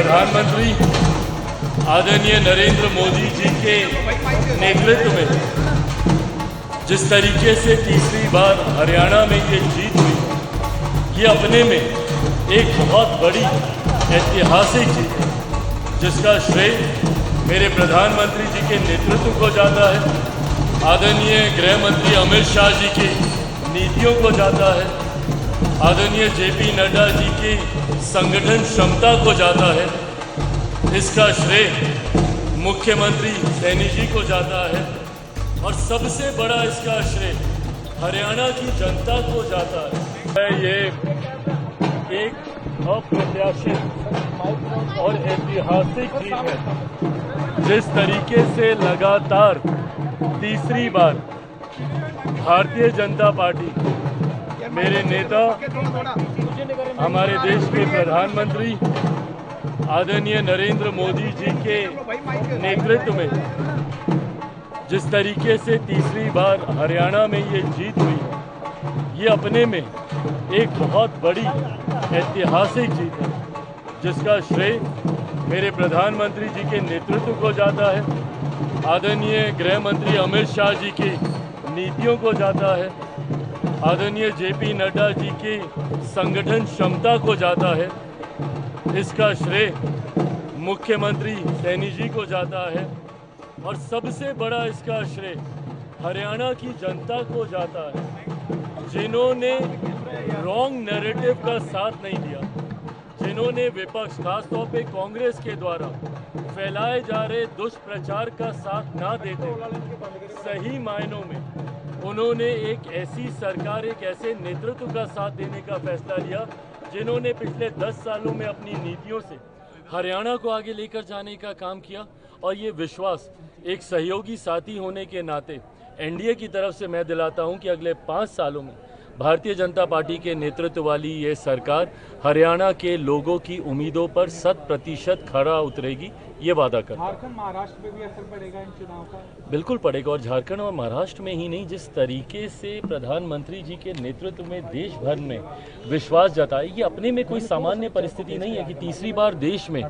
प्रधानमंत्री आदरणीय नरेंद्र मोदी जी के नेतृत्व में जिस तरीके से तीसरी बार हरियाणा में ये जीत हुई, ये अपने में एक बहुत बड़ी ऐतिहासिक जीत है, जिसका श्रेय मेरे प्रधानमंत्री जी के नेतृत्व को जाता है, आदरणीय गृह मंत्री अमित शाह जी की नीतियों को जाता है, आदरणीय जेपी नड्डा जी की संगठन क्षमता को जाता है। इसका श्रेय मुख्यमंत्री सैनी जी को जाता है और सबसे बड़ा इसका श्रेय हरियाणा की जनता को जाता है। ये एक अप्रत्याशित और ऐतिहासिक जीत है। जिस तरीके से लगातार तीसरी बार भारतीय जनता पार्टी, मेरे नेता, हमारे देश के प्रधानमंत्री आदरणीय नरेंद्र मोदी जी के नेतृत्व में जिस तरीके से तीसरी बार हरियाणा में ये जीत हुई, ये अपने में एक बहुत बड़ी ऐतिहासिक जीत है, जिसका श्रेय मेरे प्रधानमंत्री जी के नेतृत्व को जाता है, आदरणीय गृह मंत्री अमित शाह जी की नीतियों को जाता है, आदरणीय जेपी नड्डा जी की संगठन क्षमता को जाता है। इसका श्रेय मुख्यमंत्री सैनी जी को जाता है और सबसे बड़ा इसका श्रेय हरियाणा की जनता को जाता है, जिन्होंने रॉन्ग नैरेटिव का साथ नहीं दिया, जिन्होंने विपक्ष, खासतौर पे कांग्रेस के द्वारा फैलाए जा रहे दुष्प्रचार का साथ ना देते, सही मायनों में उन्होंने एक ऐसी सरकार, एक ऐसे नेतृत्व का साथ देने का फैसला लिया, जिन्होंने पिछले 10 सालों में अपनी नीतियों से हरियाणा को आगे लेकर जाने का काम किया। और ये विश्वास एक सहयोगी साथी होने के नाते एनडीए की तरफ से मैं दिलाता हूं कि अगले 5 सालों में भारतीय जनता पार्टी के नेतृत्व वाली ये सरकार हरियाणा के लोगों की उम्मीदों पर 100% खरा उतरेगी, ये वादा करता हूं। झारखंड, महाराष्ट्र में भी असर पड़ेगा इन चुनाव का? बिल्कुल पड़ेगा, और झारखंड और महाराष्ट्र में ही नहीं, जिस तरीके से प्रधानमंत्री जी के नेतृत्व में देश भर में विश्वास जताए, ये अपने में कोई सामान्य परिस्थिति नहीं है कि तीसरी बार देश में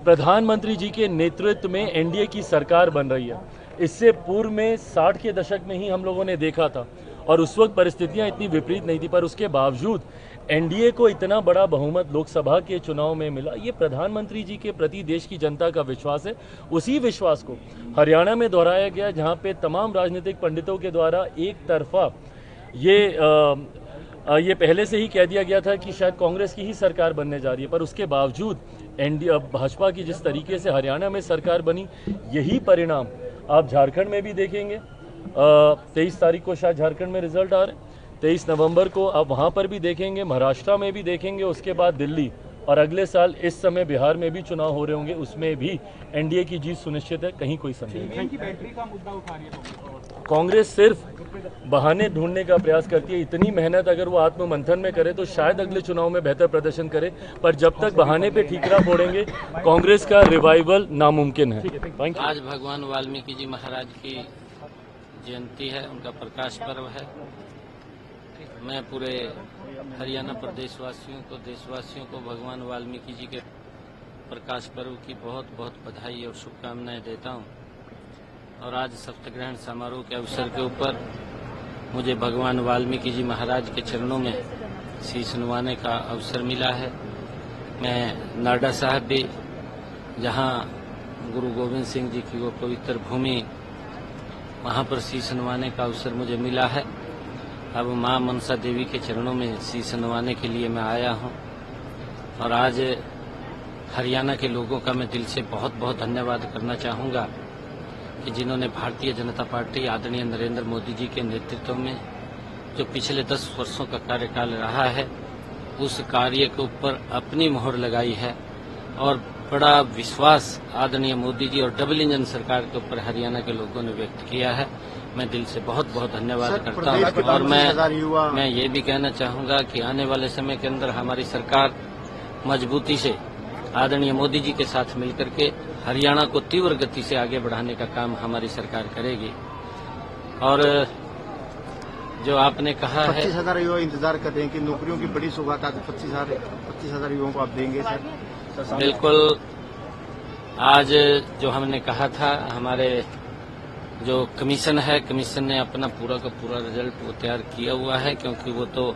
प्रधानमंत्री जी के नेतृत्व में एनडीए की सरकार बन रही है। इससे पूर्व में 60 के दशक में ही हम लोगों ने देखा था और उस वक्त परिस्थितियां इतनी विपरीत नहीं थी, पर उसके बावजूद एनडीए को इतना बड़ा बहुमत लोकसभा के चुनाव में मिला। ये प्रधानमंत्री जी के प्रति देश की जनता का विश्वास है। उसी विश्वास को हरियाणा में दोहराया गया, जहां पे तमाम राजनीतिक पंडितों के द्वारा एक तरफा ये पहले से ही कह दिया गया था कि शायद कांग्रेस की ही सरकार बनने जा रही है, पर उसके बावजूद एनडीए, भाजपा की जिस तरीके से हरियाणा में सरकार बनी, यही परिणाम आप झारखंड में भी देखेंगे। 23 तारीख को शायद झारखंड में रिजल्ट आ रहे हैं, 23 नवंबर को आप वहाँ पर भी देखेंगे, महाराष्ट्र में भी देखेंगे, उसके बाद दिल्ली, और अगले साल इस समय बिहार में भी चुनाव हो रहे होंगे, उसमें भी एनडीए की जीत सुनिश्चित है, कहीं कोई संदेह नहीं। बैटरी का मुद्दा उठा रही है कांग्रेस सिर्फ बहाने ढूंढने का प्रयास करती है। इतनी मेहनत अगर वो आत्ममंथन में करे तो शायद अगले चुनाव में बेहतर प्रदर्शन करे, पर जब तक बहाने पे ठीकरा फोड़ेंगे, कांग्रेस का रिवाइवल नामुमकिन है। आज भगवान वाल्मीकि जी महाराज की जयंती है, उनका प्रकाश पर्व है। मैं पूरे हरियाणा प्रदेशवासियों को, देशवासियों को भगवान वाल्मीकि जी के प्रकाश पर्व की बहुत बहुत बधाई और शुभकामनाएं देता हूं। और आज शपथ समारोह के अवसर के ऊपर मुझे भगवान वाल्मीकि जी महाराज के चरणों में शीश नवाने का अवसर मिला है। मैं नाडा साहब भी, जहां गुरु गोविंद सिंह जी की वो पवित्र भूमि, वहां पर शीश नवाने का अवसर मुझे मिला है। अब मां मनसा देवी के चरणों में शीश नवाने के लिए मैं आया हूं। और आज हरियाणा के लोगों का मैं दिल से बहुत बहुत धन्यवाद करना चाहूंगा कि जिन्होंने भारतीय जनता पार्टी आदरणीय नरेंद्र मोदी जी के नेतृत्व में जो पिछले 10 वर्षों का कार्यकाल रहा है, उस कार्य के ऊपर अपनी मोहर लगाई है और बड़ा विश्वास आदरणीय मोदी जी और डबल इंजन सरकार के ऊपर हरियाणा के लोगों ने व्यक्त किया है। मैं दिल से बहुत बहुत धन्यवाद करता हूं। और मैं ये भी कहना चाहूंगा कि आने वाले समय के अंदर हमारी सरकार मजबूती से आदरणीय मोदी जी के साथ मिलकर के हरियाणा को तीव्र गति से आगे बढ़ाने का काम हमारी सरकार करेगी। और जो आपने कहा है 25,000 युवा इंतजार कर रहे हैं कि नौकरियों की बड़ी सौगात 25,000 युवाओं को आप देंगे सर? बिल्कुल, आज जो हमने कहा था, हमारे जो कमीशन है, कमीशन ने अपना पूरा का पूरा रिजल्ट वो तैयार किया हुआ है, क्योंकि वो तो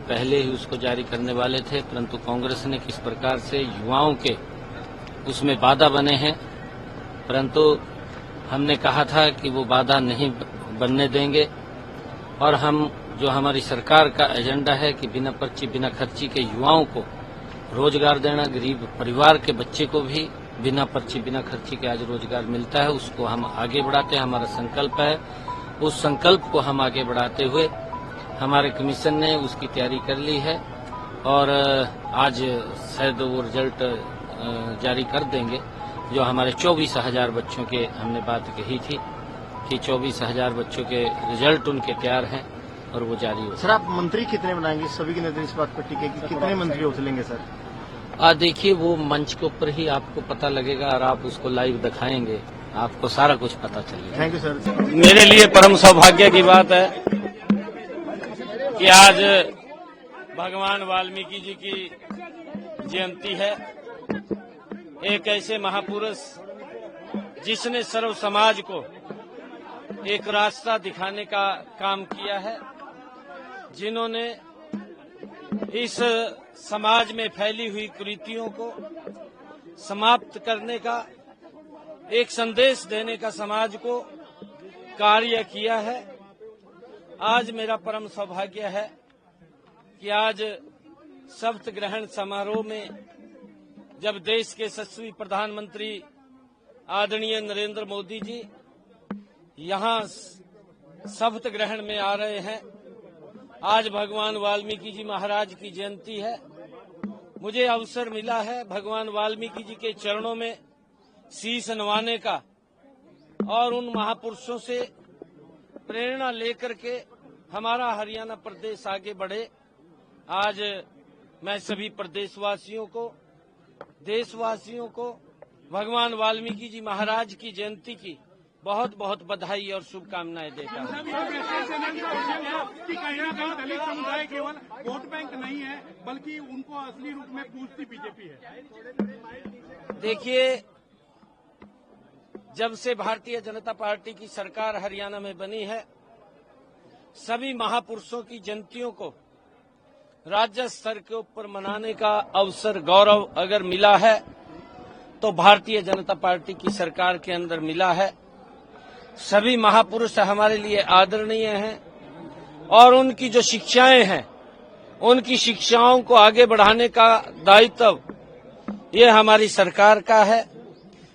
पहले ही उसको जारी करने वाले थे, परंतु कांग्रेस ने किस प्रकार से युवाओं के उसमें बाधा बने हैं, परंतु हमने कहा था कि वो बाधा नहीं बनने देंगे और हम जो हमारी सरकार का एजेंडा है कि बिना पर्ची बिना खर्ची के युवाओं को रोजगार देना, गरीब परिवार के बच्चे को भी बिना पर्ची बिना खर्ची के आज रोजगार मिलता है, उसको हम आगे बढ़ाते हैं। हमारा संकल्प है, उस संकल्प को हम आगे बढ़ाते हुए हमारे कमीशन ने उसकी तैयारी कर ली है और आज शायद वो रिजल्ट जारी कर देंगे। जो हमारे 24,000 बच्चों के हमने बात कही थी कि 24,000 बच्चों के रिजल्ट उनके तैयार हैं और वो जारी हो। सर, आप मंत्री कितने बनाएंगे? सभी की नजर इस बात पर टिके कि कितने मंत्री उछलेंगे सर? देखिए, वो मंच के ऊपर ही आपको पता लगेगा और आप उसको लाइव दिखाएंगे, आपको सारा कुछ पता चलेगा। Thank you sir. मेरे लिए परम सौभाग्य की बात है कि आज भगवान वाल्मीकि जी की जयंती है। एक ऐसे महापुरुष जिसने सर्व समाज को एक रास्ता दिखाने का काम किया है, जिन्होंने इस समाज में फैली हुई कुरीतियों को समाप्त करने का, एक संदेश देने का समाज को कार्य किया है। आज मेरा परम सौभाग्य है कि आज शपथ ग्रहण समारोह में जब देश के यशस्वी प्रधानमंत्री आदरणीय नरेंद्र मोदी जी यहां शपथ ग्रहण में आ रहे हैं, आज भगवान वाल्मीकि जी महाराज की जयंती है। मुझे अवसर मिला है भगवान वाल्मीकि जी के चरणों में शीश नवाने का और उन महापुरुषों से प्रेरणा लेकर के हमारा हरियाणा प्रदेश आगे बढ़े। आज मैं सभी प्रदेशवासियों को, देशवासियों को भगवान वाल्मीकि जी महाराज की जयंती की बहुत बहुत बधाई और शुभकामनाएं देता हूं। कि कहीं ना कहीं दलित समुदाय केवल वोट बैंक नहीं है, बल्कि उनको असली रूप में पूजती बीजेपी है। देखिए, जब से भारतीय जनता पार्टी की सरकार हरियाणा में बनी है, सभी महापुरुषों की जयंतियों को राज्य स्तर के ऊपर मनाने का अवसर, गौरव अगर मिला है तो भारतीय जनता पार्टी की सरकार के अंदर मिला है। सभी महापुरुष हमारे लिए आदरणीय हैं और उनकी जो शिक्षाएं हैं, उनकी शिक्षाओं को आगे बढ़ाने का दायित्व ये हमारी सरकार का है।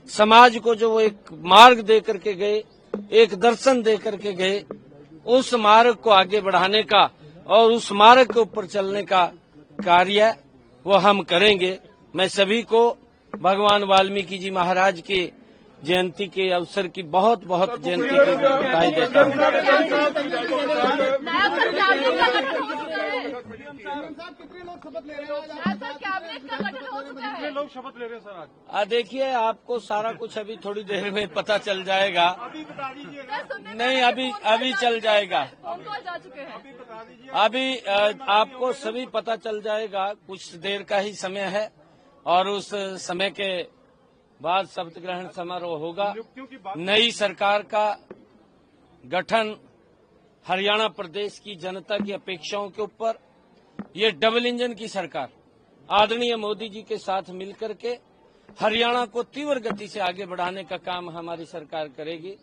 समाज को जो वो एक मार्ग दे करके गए, एक दर्शन दे करके गए, उस मार्ग को आगे बढ़ाने का और उस मार्ग के ऊपर चलने का कार्य वो हम करेंगे। मैं सभी को भगवान वाल्मीकि जी महाराज के जयंती के अवसर की बहुत बहुत जयंती की बधाई देता हूँ। कितने लोग शपथ ले रहे हैं सर आज? देखिए, आपको सारा कुछ अभी थोड़ी देर में पता चल जाएगा। अभी बता दीजिए। नहीं, अभी चल जाएगा। अभी आपको सभी पता चल जाएगा। कुछ देर का ही समय है और उस समय के बाद शपथ ग्रहण समारोह होगा। नई सरकार का गठन हरियाणा प्रदेश की जनता की अपेक्षाओं के ऊपर, ये डबल इंजन की सरकार आदरणीय मोदी जी के साथ मिलकर के हरियाणा को तीव्र गति से आगे बढ़ाने का काम हमारी सरकार करेगी।